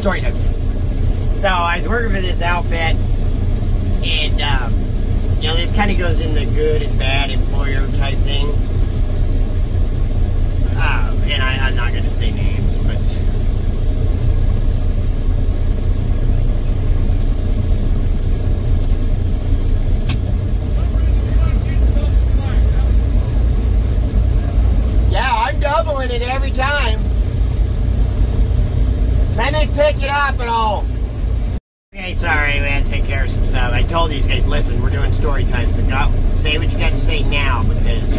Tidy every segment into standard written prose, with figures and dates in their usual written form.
story time. So I was working for this outfit, and you know, this kind of goes in the good and bad employer type thing. And I'm not going to say names, but yeah, I'm doubling it every time. Let me pick it up and all. Okay, sorry, we had to take care of some stuff. I told these guys, listen, we're doing story time, so say what you got to say now, because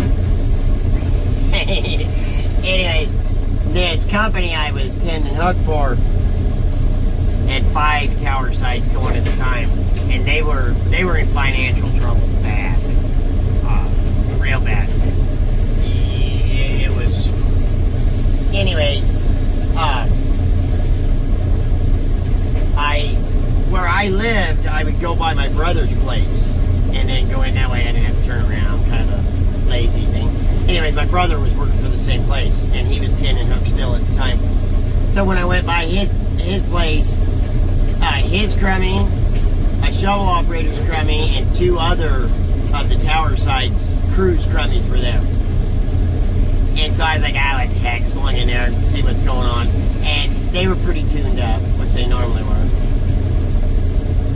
anyways, this company I was tending hook for had 5 tower sites going at the time, and they were in financial trouble, bad, real bad. It was, anyways, where I lived, I would go by my brother's place and then go in that way. I didn't have to turn around, kind of a lazy thing. Anyways, my brother was working for the same place, and he was tending hook still at the time. So when I went by his place, his crummy, a shovel operator's crummy, and 2 other of the tower sites crews crummies were there. And so I was like, what the heck, swing in there and see what's going on. And they were pretty tuned up, which they normally were.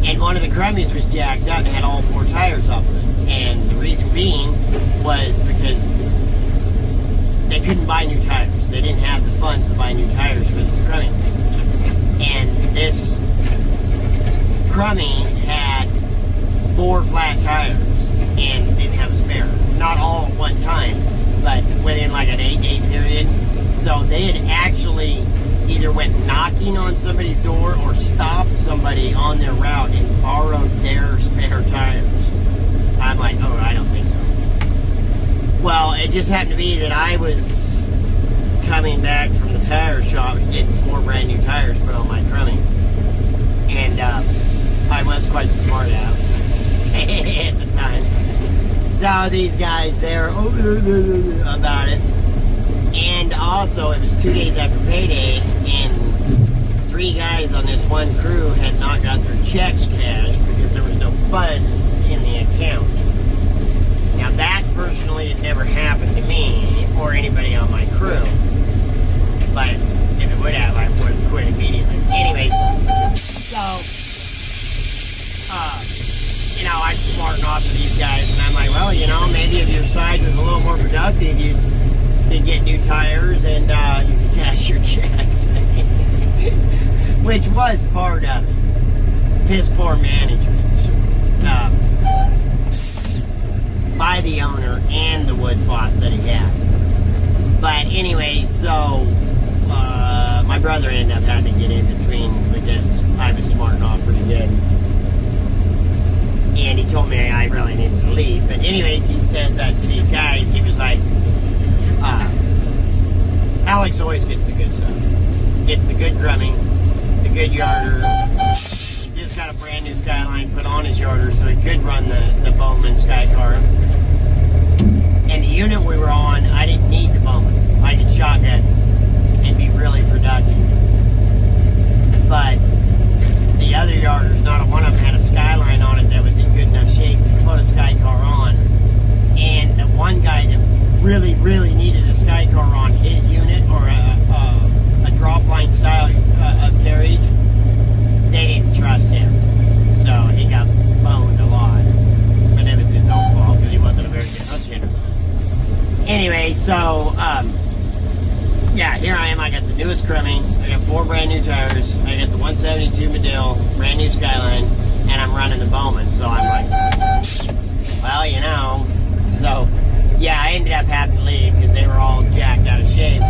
And one of the crummies was jacked up and had all 4 tires off of it. And the reason being was because they couldn't buy new tires. They didn't have the funds to buy new tires for this crummy. And this crummy had 4 flat tires and didn't have a spare. Not all at one time, but within like an 8-day period. So they had actually either went knocking on somebody's door or stopped somebody on their route and borrowed their spare tires. I'm like, oh, I don't think so. Well, it just happened to be that I was coming back from the tire shop getting 4 brand new tires put on my crummy. And I was quite the smart ass at the time. So these guys, they're about it. And also, it was 2 days after payday, and 3 guys on this one crew had not got their checks cashed because there was no funds in the account. Now, that personally had never happened to me or anybody on my crew. But if it would have, I would have quit immediately. Anyways, so, you know, I'm smarting off to these guys, and I'm like, well, you know, maybe if your side was a little more productive, you could get new tires and you could cash your checks. Which was part of it. Piss poor management. By the owner and the woods boss that he had. But anyway, so my brother ended up having to get in between because I was smarting off pretty good. And he told me I really needed to leave. But anyways, he says that to these guys. He was like, Alex always gets the good stuff. Gets the good drumming, the good yarder. He just got a brand new Skyline put on his yarder so he could run the Bowman Sky Car. And the unit we were on, I didn't need the Bowman. I could shotgun and be really productive. But the other yarders, not one of them had a Skyline on it that was in good enough shape to put a Sky Car on. And the one guy that really, really needed a Sky Car on his unit or a drop line style of carriage, they didn't trust him. So he got boned a lot. But it was his own fault because he wasn't a very good hook tender. Anyway, so, yeah, here I am. I got the newest crummy. I got 4 brand new tires. I got the 172 Medill, brand new Skyline, and I'm running the Bowman. So I'm like, well, you know. So, yeah, I ended up having to leave because they were all jacked out of shape.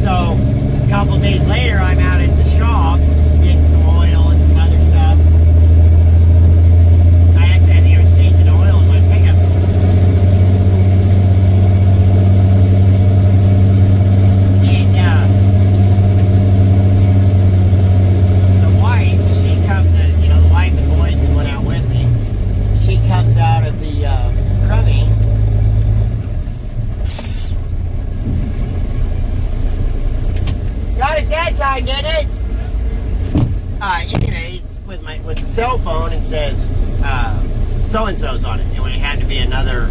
So, a couple of days later, I'm out at the shop getting some oil and some other stuff. I think I was changing oil in my pickup. And, the wife, she comes, you know, the wife and boys that went out with me, she comes out of the crummy. Got it that time, didn't it? Anyways, with the cell phone, it says so-and-so's on it. And when it had to be another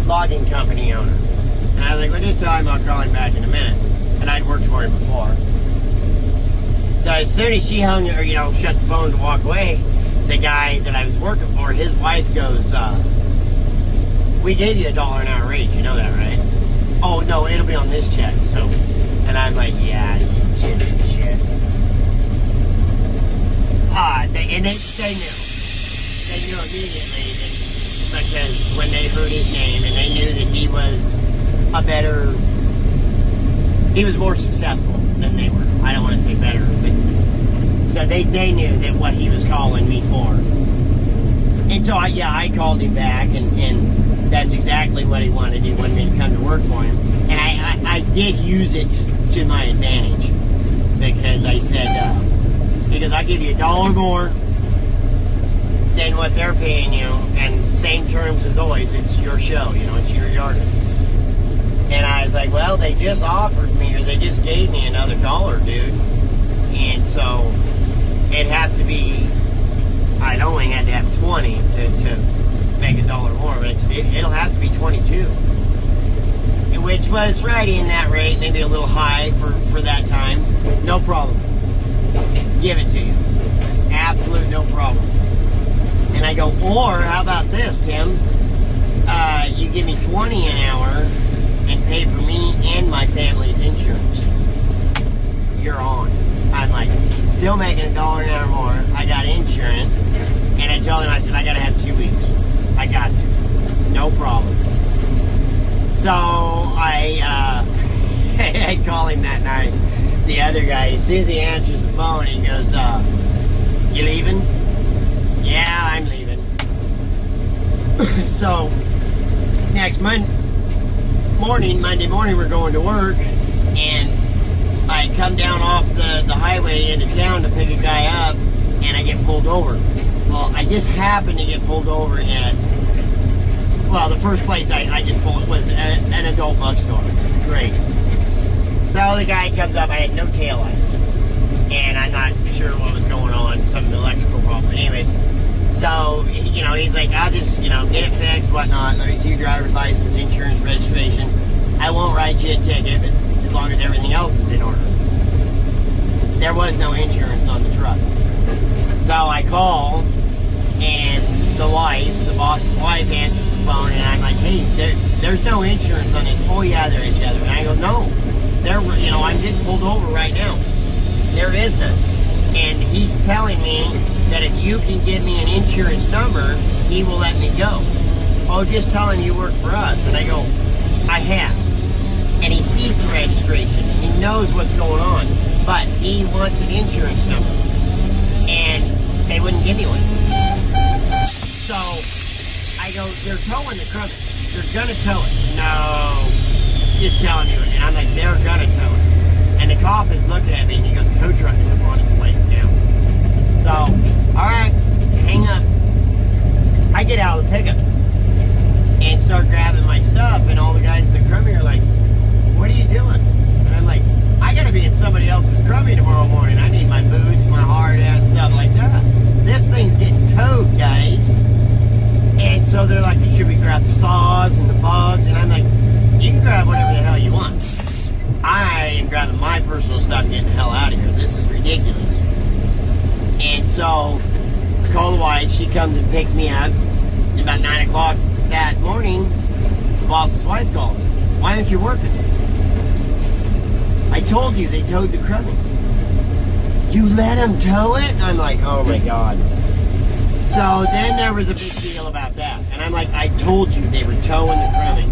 logging company owner. And I was like, what are you talking about? I'll call him back in a minute. And I'd worked for him before. So as soon as she hung, or, shut the phone to walk away, the guy that I was working for, his wife goes, we gave you $1 an hour raise, you know that, right? Oh, no, it'll be on this check. So, and I'm like, yeah, you shit. And they knew. They knew immediately that, because when they heard his name, and they knew that he was he was more successful than they were. I don't want to say better, but so they knew that what he was calling me for. And so I called him back, and that's exactly what he wanted. He wanted me to come to work for him. And I did use it to my advantage, because I said, because I give you $1 more than what they're paying you, and same terms as always, it's your show, it's your yard. And I was like, well, they just offered me, or they just gave me another $1, dude. And so it had to be, I'd only had to have 20 to make $1 more, but I said, it'll have to be 22. Which was right in that rate, maybe a little high for that time. No problem. Give it to you. Absolute no problem. And I go, or how about this, Tim? You give me 20 an hour and pay for me and my family's insurance. You're on. I'm like, still making $1 an hour more. I got insurance. And I told him, I said, I got to have 2 weeks. I got to. No problem. So I call him that night. The other guy, as soon as he answers the phone, he goes, you leaving? Yeah, I'm leaving. So next Monday morning, we're going to work, and I come down off the highway into town to pick a guy up, and I get pulled over. Well, I just happened to get pulled over at, well, the first place I just pulled was an adult bookstore. Great. So the guy comes up, I had no taillights, and I'm not sure what was going on, some electrical problem. But anyways, so, he's like, I'll just, get it fixed, whatnot. Let me see your driver's license, insurance, registration. I won't write you a ticket, but as long as everything else is in order. There was no insurance on the truck. So I call, and the boss's wife answers the phone, and I'm like, hey, there's no insurance on this. Oh yeah, there is, yeah. And I go, no, I'm getting pulled over right now. There is none. And he's telling me that if you can give me an insurance number, he will let me go. Oh, just tell him you work for us. And I go, I have. And he sees the registration. He knows what's going on. But he wants an insurance number. And they wouldn't give me one. So I go, they're towing the truck. They're going to tow it. No. Just telling you. And I'm like, they're going to tow it. And the cop is looking at me, and he goes, tow truck is on its way down. So, alright, hang up. I get out of the pickup and start grabbing my stuff, and all the guys in the crummy are like, what are you doing? And I'm like, I gotta be in somebody else's crummy tomorrow morning. I need my boots, my hard hat, stuff like that. This thing's getting towed, guys. And so they're like, should we grab the saws and the bugs? And I'm like, you can grab whatever the hell you want. I am grabbing my personal stuff and getting the hell out of here. This is ridiculous. And so I call the wife. She comes and picks me up. About 9 o'clock that morning, the boss's wife calls. Why aren't you working? I told you they towed the crummy. You let them tow it? I'm like, oh my God. So then there was a big deal about that. And I'm like, I told you they were towing the crummy.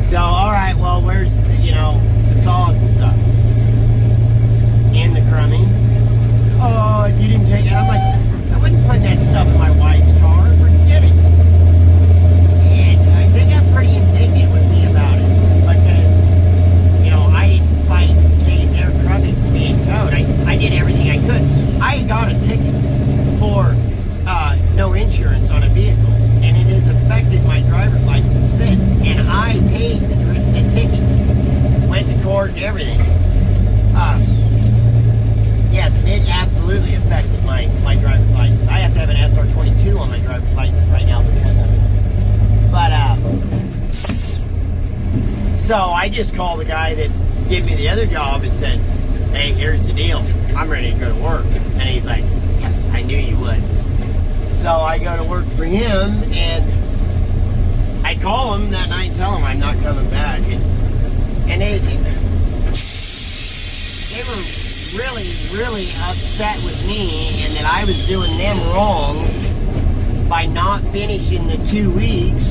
So, alright, well, where's, the saws and stuff? In the crummy. Oh, you didn't take it. I'm like, I wouldn't put that stuff in my wife's car. Forget it. And they got pretty indignant with me about it. Because, I didn't fight to save their crummy from being towed. I did everything I could. I got a ticket for no insurance on a vehicle. And it has affected my driver's license since. And I paid the ticket. Went to court and everything. absolutely affected my driver's license. I have to have an SR22 on my driver's license right now because of it. But, so I just called the guy that gave me the other job and said, hey, here's the deal. I'm ready to go to work. And he's like, yes, I knew you would. So I go to work for him, and I call him that night and tell him I'm not coming back. And they were really upset with me and that I was doing them wrong by not finishing the 2 weeks.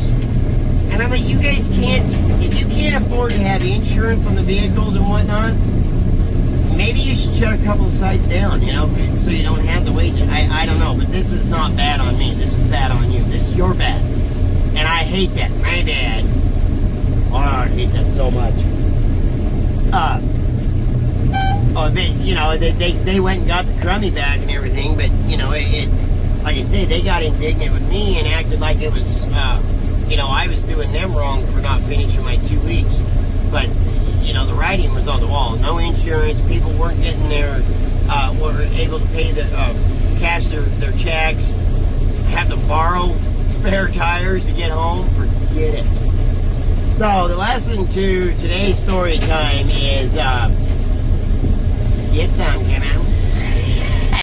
And I'm like, you guys can't, if you can't afford to have insurance on the vehicles and whatnot, maybe you should shut a couple of sites down, you know, so you don't have the wages. I don't know, but this is not bad on me. This is bad on you. This is your bad. And I hate that. My bad. Oh, I hate that so much. They went and got the crummy back and everything, but, you know, like I say, they got indignant with me and acted like it was, you know, I was doing them wrong for not finishing my 2 weeks. But, you know, the writing was on the wall. No insurance. People weren't getting were able to pay cash their checks, have to borrow spare tires to get home. Forget it. So the lesson to today's story time is, get some, come out.